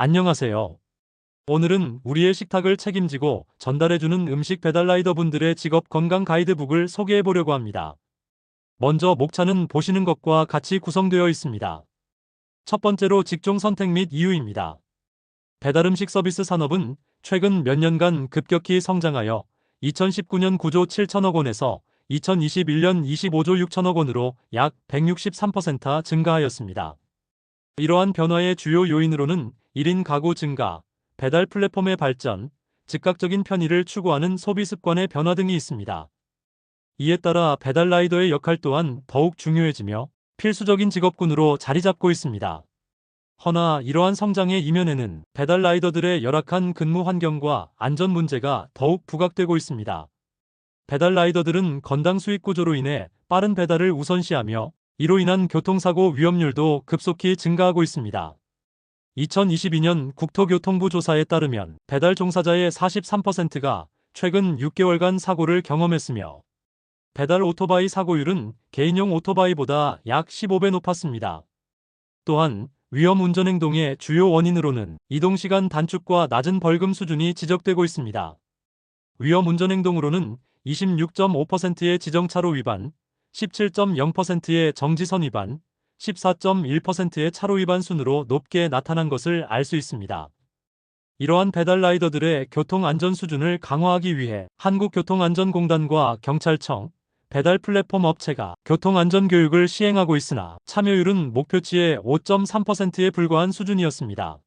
안녕하세요. 오늘은 우리의 식탁을 책임지고 전달해주는 음식 배달라이더 분들의 직업 건강 가이드북을 소개해 보려고 합니다. 먼저 목차는 보시는 것과 같이 구성되어 있습니다. 첫 번째로 직종 선택 및 이유입니다. 배달음식 서비스 산업은 최근 몇 년간 급격히 성장하여 2019년 9조 7천억 원에서 2021년 25조 6천억 원으로 약 163% 증가하였습니다. 이러한 변화의 주요 요인으로는 1인 가구 증가, 배달 플랫폼의 발전, 즉각적인 편의를 추구하는 소비 습관의 변화 등이 있습니다. 이에 따라 배달 라이더의 역할 또한 더욱 중요해지며 필수적인 직업군으로 자리 잡고 있습니다. 허나 이러한 성장의 이면에는 배달 라이더들의 열악한 근무 환경과 안전 문제가 더욱 부각되고 있습니다. 배달 라이더들은 건당 수익 구조로 인해 빠른 배달을 우선시하며 이로 인한 교통사고 위험률도 급속히 증가하고 있습니다. 2022년 국토교통부 조사에 따르면 배달 종사자의 43%가 최근 6개월간 사고를 경험했으며 배달 오토바이 사고율은 개인용 오토바이보다 약 15배 높았습니다. 또한 위험 운전 행동의 주요 원인으로는 이동시간 단축과 낮은 벌금 수준이 지적되고 있습니다. 위험 운전 행동으로는 26.5%의 지정차로 위반, 17.0%의 정지선 위반, 14.1%의 차로 위반 순으로 높게 나타난 것을 알 수 있습니다. 이러한 배달 라이더들의 교통안전 수준을 강화하기 위해 한국교통안전공단과 경찰청, 배달 플랫폼 업체가 교통안전교육을 시행하고 있으나 참여율은 목표치의 5.3%에 불과한 수준이었습니다.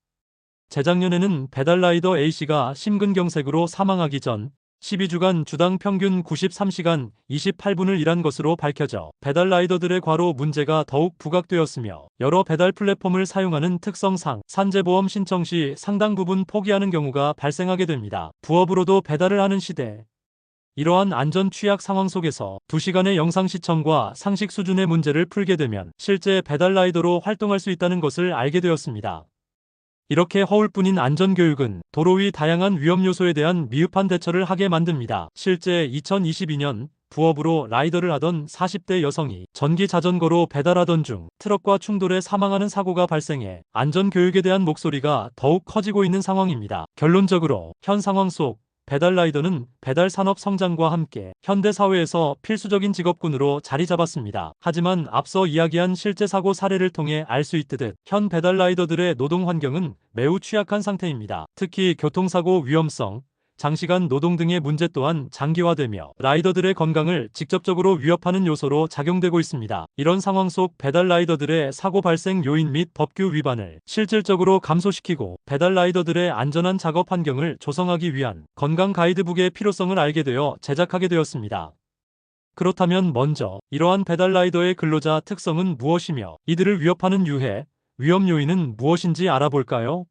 재작년에는 배달 라이더 A씨가 심근경색으로 사망하기 전 12주간 주당 평균 93시간 28분을 일한 것으로 밝혀져 배달 라이더들의 과로 문제가 더욱 부각되었으며 여러 배달 플랫폼을 사용하는 특성상 산재보험 신청 시 상당 부분 포기하는 경우가 발생하게 됩니다. 부업으로도 배달을 하는 시대. 이러한 안전 취약 상황 속에서 2시간의 영상 시청과 상식 수준의 문제를 풀게 되면 실제 배달 라이더로 활동할 수 있다는 것을 알게 되었습니다. 이렇게 허울뿐인 안전교육은 도로 위 다양한 위험 요소에 대한 미흡한 대처를 하게 만듭니다. 실제 2022년 부업으로 라이더를 하던 40대 여성이 전기 자전거로 배달하던 중 트럭과 충돌해 사망하는 사고가 발생해 안전교육에 대한 목소리가 더욱 커지고 있는 상황입니다. 결론적으로 현 상황 속 배달 라이더는 배달 산업 성장과 함께 현대 사회에서 필수적인 직업군으로 자리 잡았습니다. 하지만 앞서 이야기한 실제 사고 사례를 통해 알 수 있듯 현 배달 라이더들의 노동 환경은 매우 취약한 상태입니다. 특히 교통사고 위험성, 장시간 노동 등의 문제 또한 장기화되며 라이더들의 건강을 직접적으로 위협하는 요소로 작용되고 있습니다. 이런 상황 속 배달 라이더들의 사고 발생 요인 및 법규 위반을 실질적으로 감소시키고 배달 라이더들의 안전한 작업 환경을 조성하기 위한 건강 가이드북의 필요성을 알게 되어 제작하게 되었습니다. 그렇다면 먼저 이러한 배달 라이더의 근로자 특성은 무엇이며 이들을 위협하는 유해, 위험 요인은 무엇인지 알아볼까요?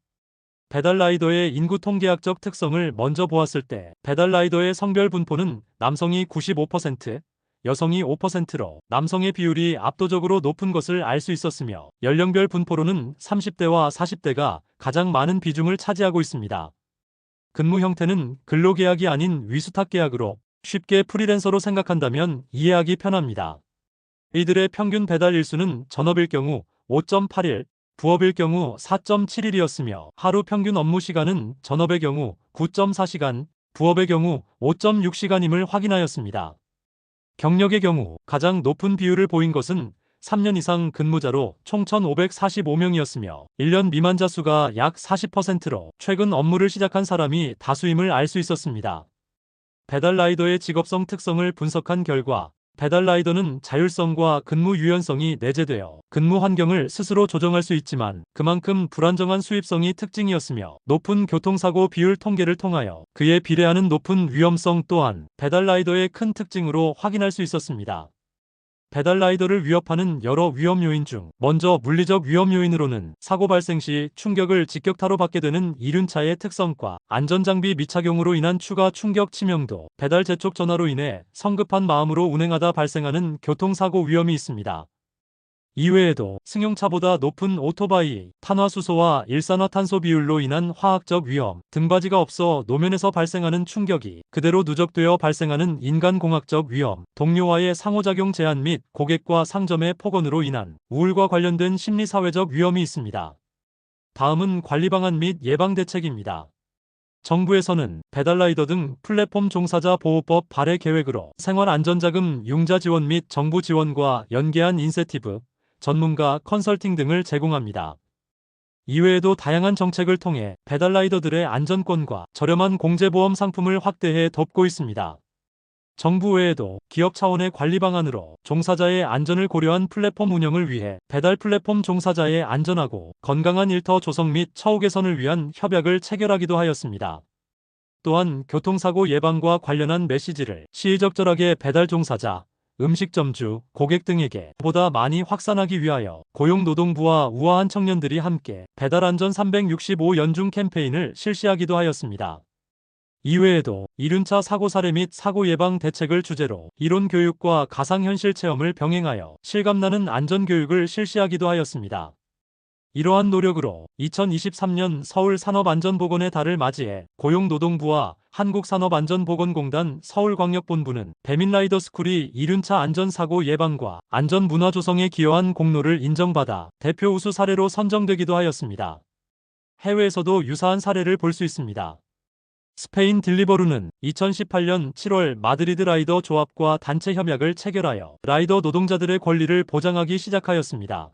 배달 라이더의 인구 통계학적 특성을 먼저 보았을 때 배달 라이더의 성별 분포는 남성이 95%, 여성이 5%로 남성의 비율이 압도적으로 높은 것을 알 수 있었으며 연령별 분포로는 30대와 40대가 가장 많은 비중을 차지하고 있습니다. 근무 형태는 근로계약이 아닌 위수탁계약으로 쉽게 프리랜서로 생각한다면 이해하기 편합니다. 이들의 평균 배달 일수는 전업일 경우 5.8일, 부업일 경우 4.7일이었으며 하루 평균 업무 시간은 전업의 경우 9.4시간, 부업의 경우 5.6시간임을 확인하였습니다. 경력의 경우 가장 높은 비율을 보인 것은 3년 이상 근무자로 총 1,545명이었으며 1년 미만자 수가 약 40%로 최근 업무를 시작한 사람이 다수임을 알 수 있었습니다. 배달 라이더의 직업성 특성을 분석한 결과 배달 라이더는 자율성과 근무 유연성이 내재되어 근무 환경을 스스로 조정할 수 있지만 그만큼 불안정한 수입성이 특징이었으며 높은 교통사고 비율 통계를 통하여 그에 비례하는 높은 위험성 또한 배달 라이더의 큰 특징으로 확인할 수 있었습니다. 배달 라이더를 위협하는 여러 위험 요인 중 먼저 물리적 위험 요인으로는 사고 발생 시 충격을 직격타로 받게 되는 이륜차의 특성과 안전장비 미착용으로 인한 추가 충격 치명도, 배달 재촉 전화로 인해 성급한 마음으로 운행하다 발생하는 교통사고 위험이 있습니다. 이외에도 승용차보다 높은 오토바이, 탄화수소와 일산화탄소 비율로 인한 화학적 위험, 등받이가 없어 노면에서 발생하는 충격이 그대로 누적되어 발생하는 인간공학적 위험, 동료와의 상호작용 제한 및 고객과 상점의 폭언으로 인한 우울과 관련된 심리사회적 위험이 있습니다. 다음은 관리 방안 및 예방 대책입니다. 정부에서는 배달라이더 등 플랫폼 종사자 보호법 발의 계획으로 생활안전자금 융자 지원 및 정부 지원과 연계한 인센티브, 전문가 컨설팅 등을 제공합니다. 이외에도 다양한 정책을 통해 배달라이더들의 안전권과 저렴한 공제보험 상품을 확대해 돕고 있습니다. 정부 외에도 기업 차원의 관리 방안으로 종사자의 안전을 고려한 플랫폼 운영을 위해 배달 플랫폼 종사자의 안전하고 건강한 일터 조성 및 처우 개선을 위한 협약을 체결하기도 하였습니다. 또한 교통사고 예방과 관련한 메시지를 시의적절하게 배달 종사자, 음식점주, 고객 등에게 보다 많이 확산하기 위하여 고용노동부와 우아한 청년들이 함께 배달안전 365연중 캠페인을 실시하기도 하였습니다. 이외에도 이륜차 사고 사례 및 사고 예방 대책을 주제로 이론 교육과 가상현실 체험을 병행하여 실감나는 안전교육을 실시하기도 하였습니다. 이러한 노력으로 2023년 서울산업안전보건의 달을 맞이해 고용노동부와 한국산업안전보건공단 서울광역본부는 배민라이더스쿨이 이륜차 안전사고 예방과 안전문화 조성에 기여한 공로를 인정받아 대표 우수 사례로 선정되기도 하였습니다. 해외에서도 유사한 사례를 볼 수 있습니다. 스페인 딜리버루는 2018년 7월 마드리드 라이더 조합과 단체 협약을 체결하여 라이더 노동자들의 권리를 보장하기 시작하였습니다.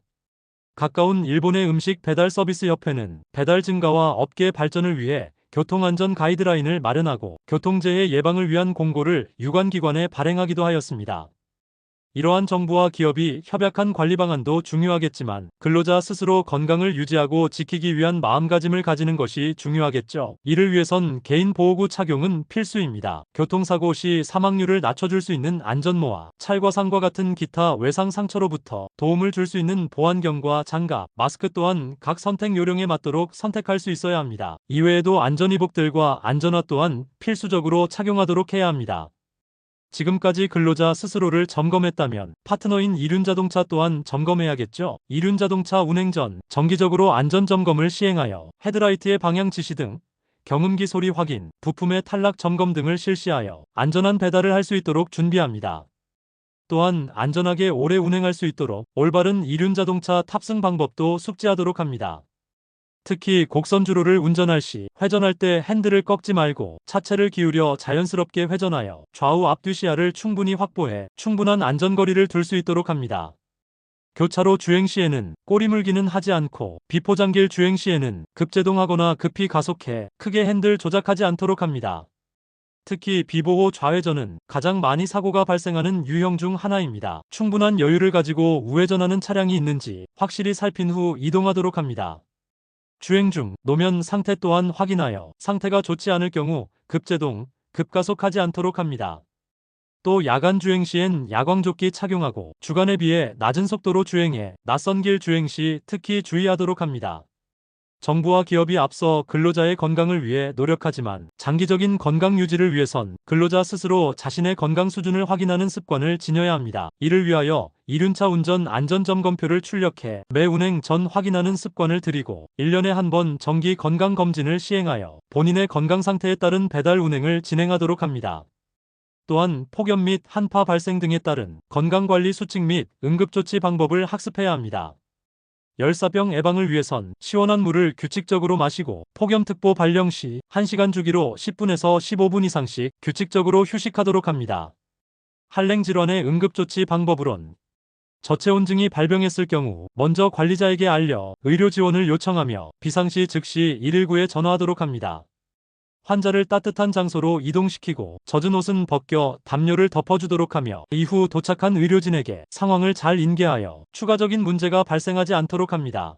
가까운 일본의 음식 배달 서비스 협회는 배달 증가와 업계 발전을 위해 교통안전 가이드라인을 마련하고 교통재해 예방을 위한 공고를 유관기관에 발행하기도 하였습니다. 이러한 정부와 기업이 협약한 관리 방안도 중요하겠지만 근로자 스스로 건강을 유지하고 지키기 위한 마음가짐을 가지는 것이 중요하겠죠. 이를 위해선 개인보호구 착용은 필수입니다. 교통사고 시 사망률을 낮춰줄 수 있는 안전모와 찰과상과 같은 기타 외상 상처로부터 도움을 줄 수 있는 보안경과 장갑, 마스크 또한 각 선택 요령에 맞도록 선택할 수 있어야 합니다. 이외에도 안전의복들과 안전화 또한 필수적으로 착용하도록 해야 합니다. 지금까지 근로자 스스로를 점검했다면 파트너인 이륜자동차 또한 점검해야겠죠. 이륜자동차 운행 전 정기적으로 안전점검을 시행하여 헤드라이트의 방향 지시 등 경운기 소리 확인, 부품의 탈락 점검 등을 실시하여 안전한 배달을 할 수 있도록 준비합니다. 또한 안전하게 오래 운행할 수 있도록 올바른 이륜자동차 탑승 방법도 숙지하도록 합니다. 특히 곡선주로를 운전할 시 회전할 때 핸들을 꺾지 말고 차체를 기울여 자연스럽게 회전하여 좌우 앞뒤 시야를 충분히 확보해 충분한 안전거리를 둘 수 있도록 합니다. 교차로 주행 시에는 꼬리물기는 하지 않고 비포장길 주행 시에는 급제동하거나 급히 가속해 크게 핸들 조작하지 않도록 합니다. 특히 비보호 좌회전은 가장 많이 사고가 발생하는 유형 중 하나입니다. 충분한 여유를 가지고 우회전하는 차량이 있는지 확실히 살핀 후 이동하도록 합니다. 주행 중 노면 상태 또한 확인하여 상태가 좋지 않을 경우 급제동, 급가속하지 않도록 합니다. 또 야간 주행 시엔 야광조끼 착용하고 주간에 비해 낮은 속도로 주행해 낯선 길 주행 시 특히 주의하도록 합니다. 정부와 기업이 앞서 근로자의 건강을 위해 노력하지만 장기적인 건강 유지를 위해선 근로자 스스로 자신의 건강 수준을 확인하는 습관을 지녀야 합니다. 이를 위하여 이륜차 운전 안전점검표를 출력해 매 운행 전 확인하는 습관을 들이고 1년에 한 번 정기 건강검진을 시행하여 본인의 건강 상태에 따른 배달 운행을 진행하도록 합니다. 또한 폭염 및 한파 발생 등에 따른 건강관리 수칙 및 응급조치 방법을 학습해야 합니다. 열사병 예방을 위해선 시원한 물을 규칙적으로 마시고 폭염특보 발령 시 1시간 주기로 10분에서 15분 이상씩 규칙적으로 휴식하도록 합니다. 한랭 질환의 응급조치 방법으론 저체온증이 발병했을 경우 먼저 관리자에게 알려 의료 지원을 요청하며 비상시 즉시 119에 전화하도록 합니다. 환자를 따뜻한 장소로 이동시키고 젖은 옷은 벗겨 담요를 덮어주도록 하며 이후 도착한 의료진에게 상황을 잘 인계하여 추가적인 문제가 발생하지 않도록 합니다.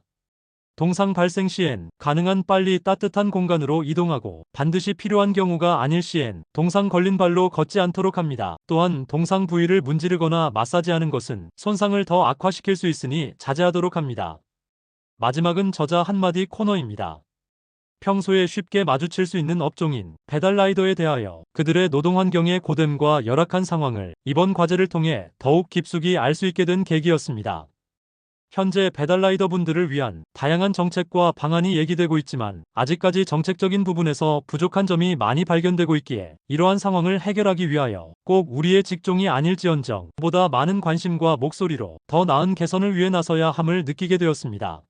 동상 발생 시엔 가능한 빨리 따뜻한 공간으로 이동하고 반드시 필요한 경우가 아닐 시엔 동상 걸린 발로 걷지 않도록 합니다. 또한 동상 부위를 문지르거나 마사지하는 것은 손상을 더 악화시킬 수 있으니 자제하도록 합니다. 마지막은 저자 한마디 코너입니다. 평소에 쉽게 마주칠 수 있는 업종인 배달라이더에 대하여 그들의 노동환경의 고됨과 열악한 상황을 이번 과제를 통해 더욱 깊숙이 알 수 있게 된 계기였습니다. 현재 배달라이더 분들을 위한 다양한 정책과 방안이 얘기되고 있지만 아직까지 정책적인 부분에서 부족한 점이 많이 발견되고 있기에 이러한 상황을 해결하기 위하여 꼭 우리의 직종이 아닐지언정 보다 많은 관심과 목소리로 더 나은 개선을 위해 나서야 함을 느끼게 되었습니다.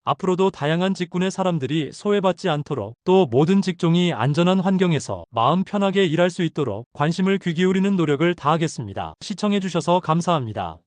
앞으로도 다양한 직군의 사람들이 소외받지 않도록 또 모든 직종이 안전한 환경에서 마음 편하게 일할 수 있도록 관심을 귀 기울이는 노력을 다하겠습니다. 시청해주셔서 감사합니다.